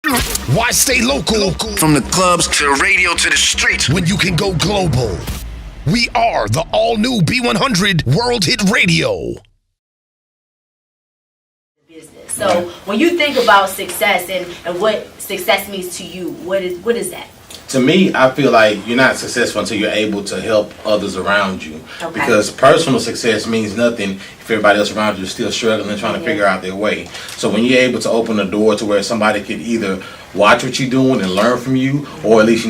Why stay local From the clubs to the radio to the streets. when you can go global? We are the all-new B100 World Hit Radio. So when you think about success and what success means to you, what is that? To me, I feel like you're not successful until you're able to help others around you. Okay. Because personal success means nothing if everybody else around you is still struggling and trying to figure out their way. So when you're able to open a door to where somebody can either watch what you're doing and learn from you, or at least,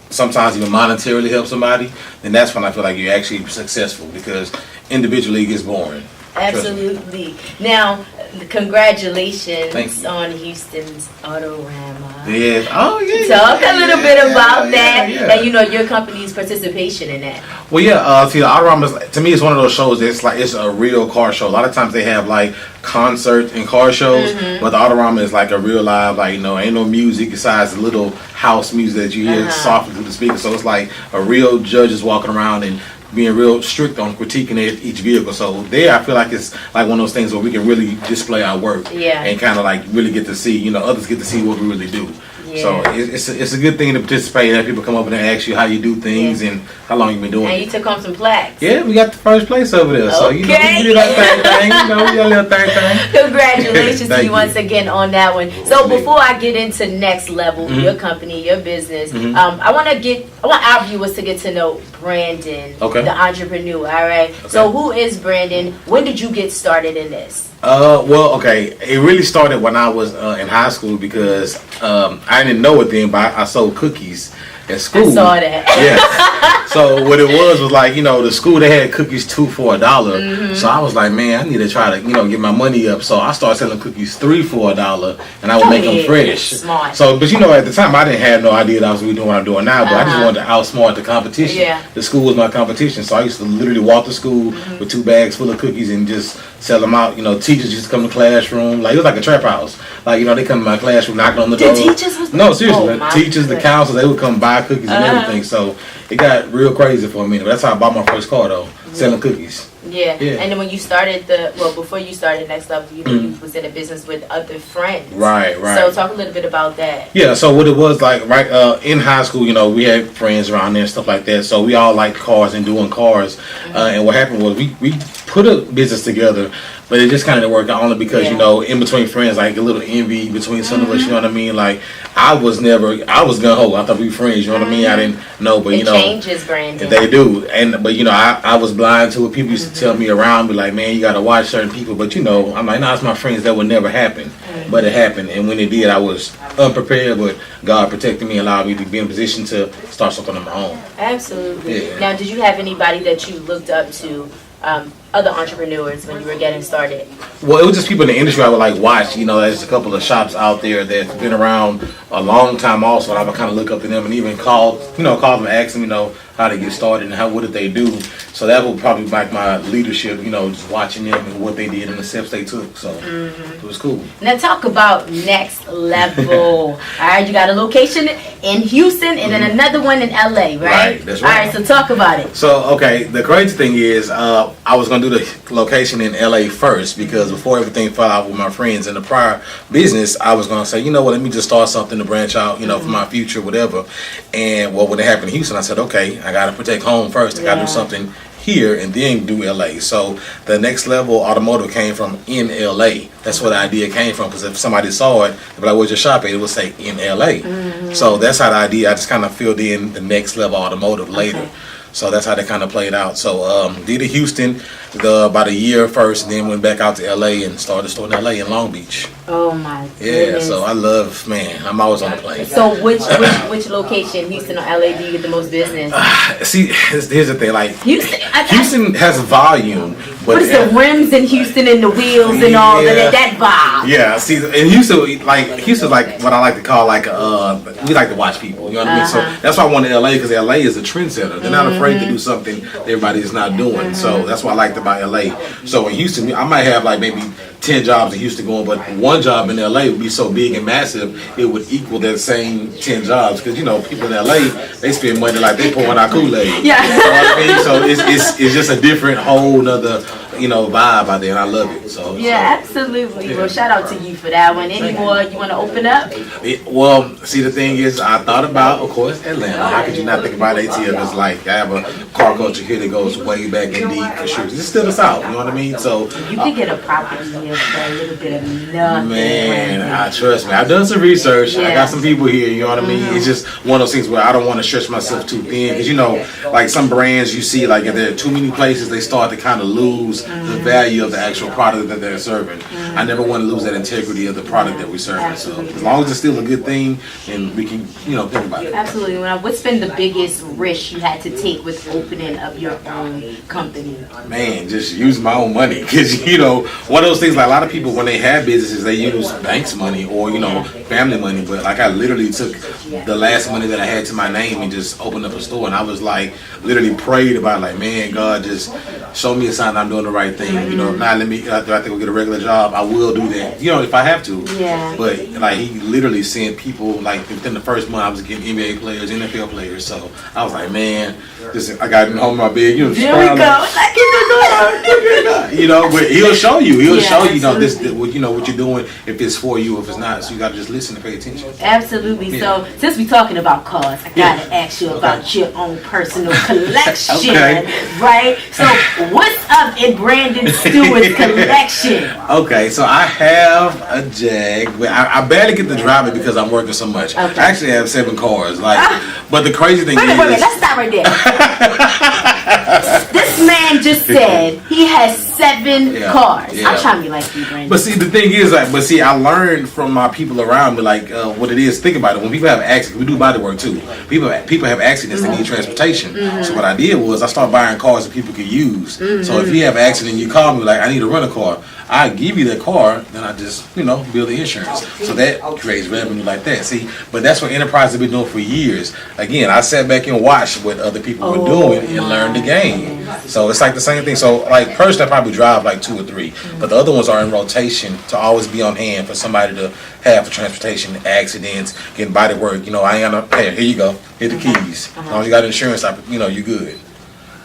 sometimes even monetarily help somebody, then that's when I feel like you're actually successful, because individually it gets boring. Absolutely. Now, congratulations Thank you. on Houston's Autorama. Yeah. Oh, yeah. Talk a little bit about yeah, that, yeah. and your company's participation in that. Well, yeah. See, the Autorama, to me, it's one of those shows that's like, it's a real car show. A lot of times they have like concerts and car shows, but the Autorama is like a real live, like, ain't no music besides the little house music that you hear softly through the speaker. So it's like a real judges walking around and being real strict on critiquing each vehicle. So there, I feel like it's like one of those things where we can really display our work, and kind of like really get to see, others get to see what we really do. Yeah. So it's a good thing to participate. And people come up and ask you how you do things and how long you've been doing And it. you took home some plaques. Yeah, we got the first place over there. So we did our thing. We got a little thing. Congratulations to Thank you you. once again on that one. So before I get into next level, your company, your business, I want our viewers to get to know Brandon, the entrepreneur. All right. So who is Brandon? When did you get started in this? Well, okay. It really started when I was in high school, because I didn't know it then, but I sold cookies at school. I saw that. Yeah. So what it was like, the school, they had cookies 2 for $1. So I was like, man, I need to try to, get my money up. So I started selling cookies 3 for $1, and I would make them fresh. Smart. So, but at the time, I didn't have no idea that I was really doing what I'm doing now. But I just wanted to outsmart the competition. Yeah. The school was my competition, so I used to literally walk to school with 2 bags full of cookies and just sell them out. Teachers used to come to the classroom, like it was like a trap house. Like, they come to my classroom, knocking on the door. The teachers was No, seriously, Oh, the teachers, the counselors, they would come buy cookies and everything. So it got real crazy for me. But that's how I bought my first car, though, selling cookies. Yeah. And then when you started before you started Next Level, you was in a business with other friends. Right. So talk a little bit about that. Yeah, so what it was like, in high school, we had friends around there and stuff like that. So we all liked cars and doing cars. And what happened was we put a business together, but it just kind of didn't work out, only because, in between friends, like a little envy between some of us, you know what I mean? Like, I was gung-ho. I thought we were friends, you know what I mean? I didn't know, but, It changes, Brandon. They do. But, I was blind to it. People used to tell me around, be like, man, you got to watch certain people. But, I'm like, nah, it's my friends. That would never happen. But it happened. And when it did, I was unprepared, but God protected me and allowed me to be in a position to start something on my own. Absolutely. Yeah. Now, did you have anybody that you looked up to, other entrepreneurs, when you were getting started? Well, it was just people in the industry I would like watch. There's a couple of shops out there that's been around a long time also, and I would kind of look up to them and even call them, ask them, how to get started and what did they do. So that would probably be like my leadership, just watching them and what they did and the steps they took. So it was cool. Now talk about Next Level. All right, you got a location in Houston and then another one in LA, right? Right, that's right. All right, so talk about it. So, okay, the crazy thing is, I was going to do the location in LA first, because before everything fell out with my friends in the prior business, I was going to say, let me just start something to branch out, for my future, whatever. And when it happened in Houston, I said, okay, I got to protect home first. I got to do something here and then do LA. So the Next Level Automotive came from in LA. That's where the idea came from, because if somebody saw it, they'd be like, where's your shop at? It would say in LA. So that's how the idea, I just kind of filled in the Next Level Automotive later. So that's how they kind of played out. So did it Houston about a year first, and then went back out to LA and started a store in LA in Long Beach. Oh my Yeah, goodness. so I love, I'm always on the plane. So which location, Houston or LA, do you get the most business? See, here's the thing, like Houston has volume, but what is the rims in Houston and the wheels and all that vibe? Yeah, see, in Houston's like what I like to call we like to watch people, you know what I mean? So that's why I wanted LA, because LA is a trendsetter. They're not afraid to do something everybody is not doing. So that's why I liked about LA. So in Houston, I might have like maybe 10 jobs in Houston going, but one job in LA would be so big and massive, it would equal that same 10 jobs. Because, people in LA, they spend money like they pouring out Kool-Aid. Yeah. You know what I mean? So it's just a different whole nother vibe out there, and I love it. So absolutely. Well, shout out to you for that one. Any more you want to open up? Well, see, the thing is, I thought about, of course, Atlanta. How could you not think about ATL? It's like I have a car culture here that goes way back and deep for sure. It's still the South, you know what I mean? So you can get a property here for a little bit of nothing. Man, trust me. I've done some research. I got some people here, you know what I mean? It's just one of those things where I don't want to stretch myself too thin. Because, like some brands you see, like if there are too many places, they start to kind of lose the value of the actual product that they're serving. I never want to lose that integrity of the product that we're serving. So as long as it's still a good thing, then we can, think about it. Absolutely. Now, what's been the biggest risk you had to take with opening up your own company? Man, just use my own money. Because, one of those things, like a lot of people, when they have businesses, they use banks' money or, family money. But like I literally took the last money that I had to my name and just opened up a store. And I was like, literally prayed about like, man, God, just show me a sign that I'm doing the right thing. If not, let me, do I have to go get a regular job? I will do that, if I have to. Yeah. But like he literally sent people, like within the first month I was getting NBA players, NFL players. So I was like, man, I got home in my bed, There we go. But he'll show you. He'll show you, this what you're doing, if it's for you, if it's not. So you got to just listen and pay attention. Absolutely. Yeah. So since we're talking about cars, I gotta ask you about your own personal collection, right? So what's up in Brandon Stewart's collection? Okay, so I have a Jag. I barely get to drive it because I'm working so much. Okay. I actually have 7 cars. But the crazy thing is, wait a minute, let's stop right there. This man just said he has 7 cars. I'm trying to be like you, Brandon. But see, the thing is, I learned from my people around me, what it is. Think about it. When people have accidents, we do body work too. People have accidents, they need transportation. So what I did was I started buying cars that people could use. So if you have an accident, you call me like, I need to rent a car. I give you that car, then I just, bill the insurance. So that creates revenue like that. See, but that's what enterprises have been doing for years. Again, I sat back and watched what other people were doing and learned the game. So it's like the same thing. So like personally, I probably drive like 2 or 3, but the other ones are in rotation to always be on hand for somebody to have for transportation, accidents, getting body work. I ain't gonna, hey, here you go, here the keys. As long as you got insurance, you good.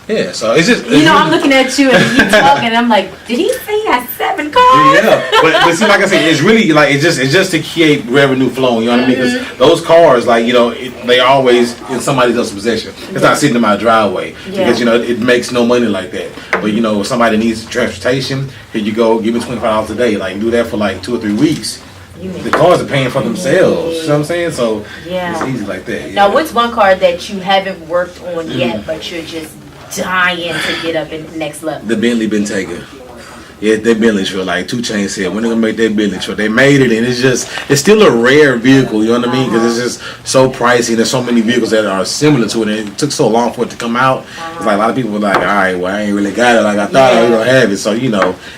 Yeah, so it's just I'm looking at you and you talking and I'm like, did he say he has 7 cars? Yeah, but see, like I said, it's really like it's just to keep revenue flowing. You know what I mean? Because those cars, they always in somebody else's possession. It's not sitting in my driveway because it makes no money like that. But if somebody needs transportation, here you go, give me $25 a day. Like do that for like 2 or 3 weeks. The cars are paying for themselves. You know what I'm saying? So it's easy like that. Now, what's one car that you haven't worked on yet, but you're just dying to get up in the next level? The Bentley Bentayga. Yeah, that Bentley truck, like 2 Chainz said, when they gonna make that Bentley truck? They made it, and it's still a rare vehicle. You know what I mean? Because it's just so pricey. There's so many vehicles that are similar to it, and it took so long for it to come out. It's like a lot of people were like, all right, well, I ain't really got it like I thought I was gonna have it. So it's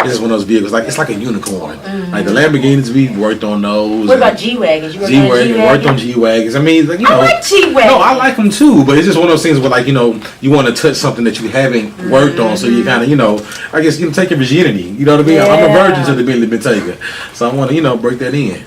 just one of those vehicles. Like it's like a unicorn. Like the Lamborghinis, we worked on those. What about G-Wagons? You worked on G-Wagons. I mean, like, I like G-Wagons. No, I like them too, but it's just one of those things where you want to touch something that you haven't worked on, so you kind of I guess take your virginity. You know what I mean? I'm a virgin to the Bentley Bentayga, so I want to break that in.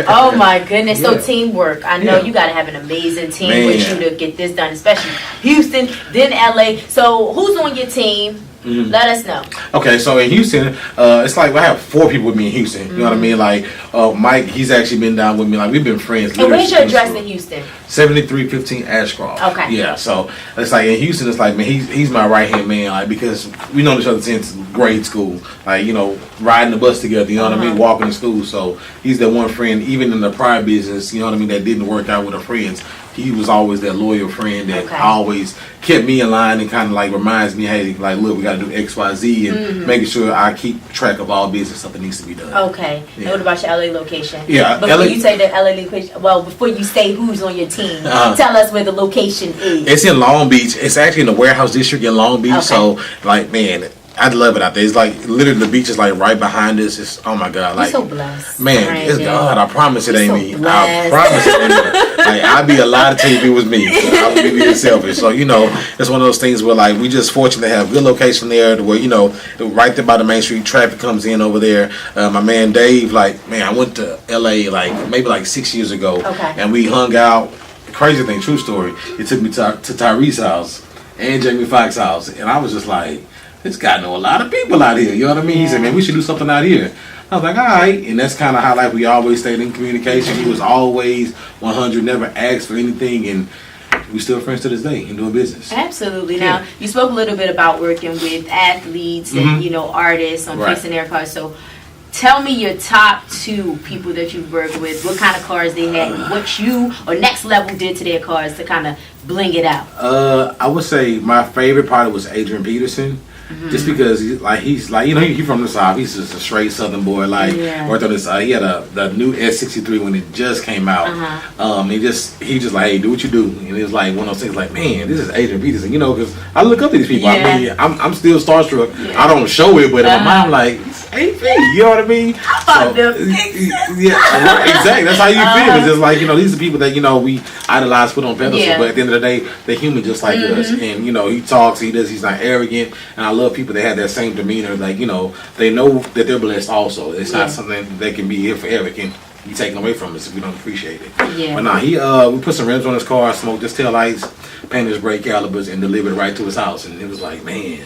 Oh my goodness! So teamwork. I know you got to have an amazing team with you to get this done, especially Houston, then LA. So who's on your team? Let us know. Okay, so in Houston, it's like I have 4 people with me in Houston. You know what I mean? Like Mike, he's actually been down with me. Like we've been friends. And where's your address in Houston? 7315 Ashcroft. Okay. Yeah, so it's like in Houston, it's like, man, he's my right hand man. Like because we know each other since grade school. Like riding the bus together. You know what I mean? Walking to school. So he's that one friend. Even in the prior business, you know what I mean, that didn't work out with our friends. He was always that loyal friend that always kept me in line and kind of like reminds me, hey, like, look, we got to do X, Y, Z, and making sure I keep track of all business stuff that needs to be done. Okay. And what about your LA location? Yeah. Before you say the LA location, before you say who's on your team, tell us where the location is. It's in Long Beach. It's actually in the warehouse district in Long Beach. Okay. So, like, man, I'd love it out there. It's like literally the beach is like right behind us. It's oh my god, like you're so blessed, man. Brandon. It's God. I promise it ain't so me. Blessed. I promise it ain't me. Like I'd be a lie to tell you if it was me. So I would be being selfish. So it's one of those things where like we just fortunate to have good location there. Where right there by the main street, traffic comes in over there. My man Dave, like man, I went to LA like maybe like 6 years ago, and we hung out. Crazy thing, true story. He took me to Tyrese's house and Jamie Foxx's house, and I was just like, this guy know a lot of people out here. You know what I mean? He said, man, we should do something out here. I was like, all right. And that's kind of how like we always stayed in communication. He was always 100, never asked for anything, and we still friends to this day and doing business. Absolutely. Now, you spoke a little bit about working with athletes and, you know, artists on fixing their cars. So tell me your top 2 people that you've worked with, what kind of cars they had, and what you or Next Level did to their cars to kind of bling it out. I would say my favorite part was Adrian Peterson. Just because he's like, you know, he from the South. He's just a straight Southern boy. Like worked on this. He had the new S63 when it just came out. He just like, hey, do what you do. And it was like one of those things. Like, man, this is Adrian Peterson. You know, because I look up to these people. I mean, I'm still starstruck. I don't show it, but in my mind, I'm like, it's AP. You know what I mean? Exactly. That's how you feel. It's just like, you know, these are people that, you know, we idolize, put on pedestal. But at the end of the day, they're human just like us. And you know, he talks, he does. He's not arrogant. And I love people that have that same demeanor. Like, you know, they know that they're blessed also. It's not something that can be here forever. It can be taken away from us if we don't appreciate it. But nah, we put some rims on his car, smoked his taillights, painted his brake calipers, and delivered it right to his house. And it was like, man,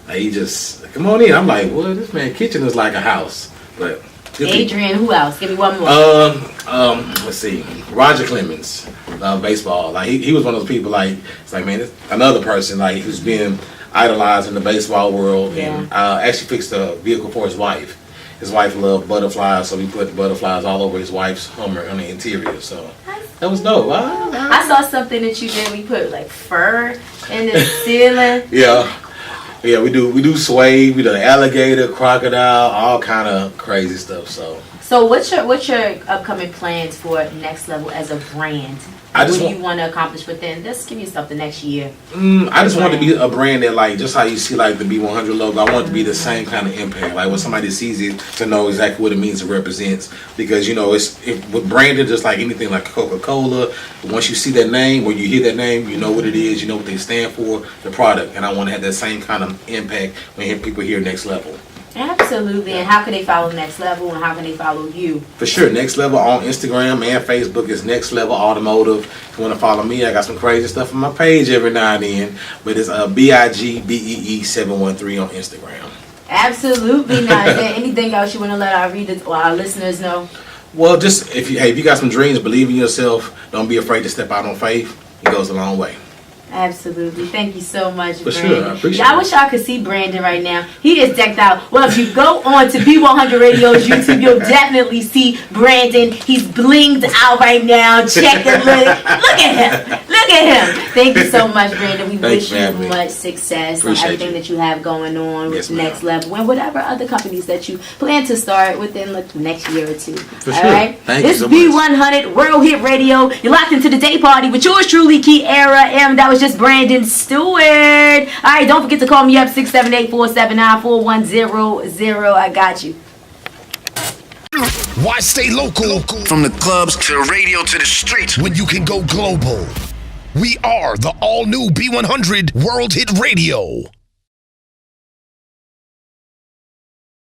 like, he just, come on in. I'm like, well, this man kitchen is like a house. But Adrian, who else? Give me one more. Let's see. Roger Clemens, baseball. Like, he was one of those people, like, it's like, man, it's another person, like, who's been idolized in the baseball world, and actually fixed a vehicle for his wife. His wife loved butterflies, so we put butterflies all over his wife's Hummer on the interior. So that was dope. I saw something that you did. We put like fur in the ceiling. Yeah, we do suede, we do alligator, crocodile, all kind of crazy stuff. So what's your upcoming plans for Next Level as a brand? What do you want to accomplish within? Let's give you something next year. I just want to be a brand that, like, just how you see like the B100 logo, I want it to be the same kind of impact. Like when somebody sees it, to know exactly what it means and represents. Because, you know, with branding, just like anything like Coca-Cola, once you see that name, or you hear that name, you know what it is, you know what they stand for, the product. And I want to have that same kind of impact when people hear Next Level. Absolutely. And how can they follow Next Level, and how can they follow you? For sure. Next Level on Instagram and Facebook is Next Level Automotive. If you want to follow me, I got some crazy stuff on my page every now and then. But it's BIGBEE713 on Instagram. Absolutely. Now, is there anything else you want to let our readers or our listeners know? Well, just if you got some dreams, believe in yourself. Don't be afraid to step out on faith. It goes a long way. Absolutely. Thank you so much, For Brandon. sure. I appreciate I wish y'all could see Brandon right now. He is decked out. Well, if you go on to B100 Radio's YouTube, you'll definitely see Brandon. He's blinged out right now. Check the look. Look at him. Look at him. Thank you so much, Brandon. We wish you much success on everything that you have going on with Next Level and whatever other companies that you plan to start within the next year or two. For sure. Right? Thank This you so B100 World Hit Radio. You're locked into the day party with yours truly, Kiara M. That was just Brandon Stewart. Alright, don't forget to call me up 678-479-4100. I got you. Why stay local From the clubs to the radio to the streets. when you can go global? We are the all-new B100 World Hit Radio.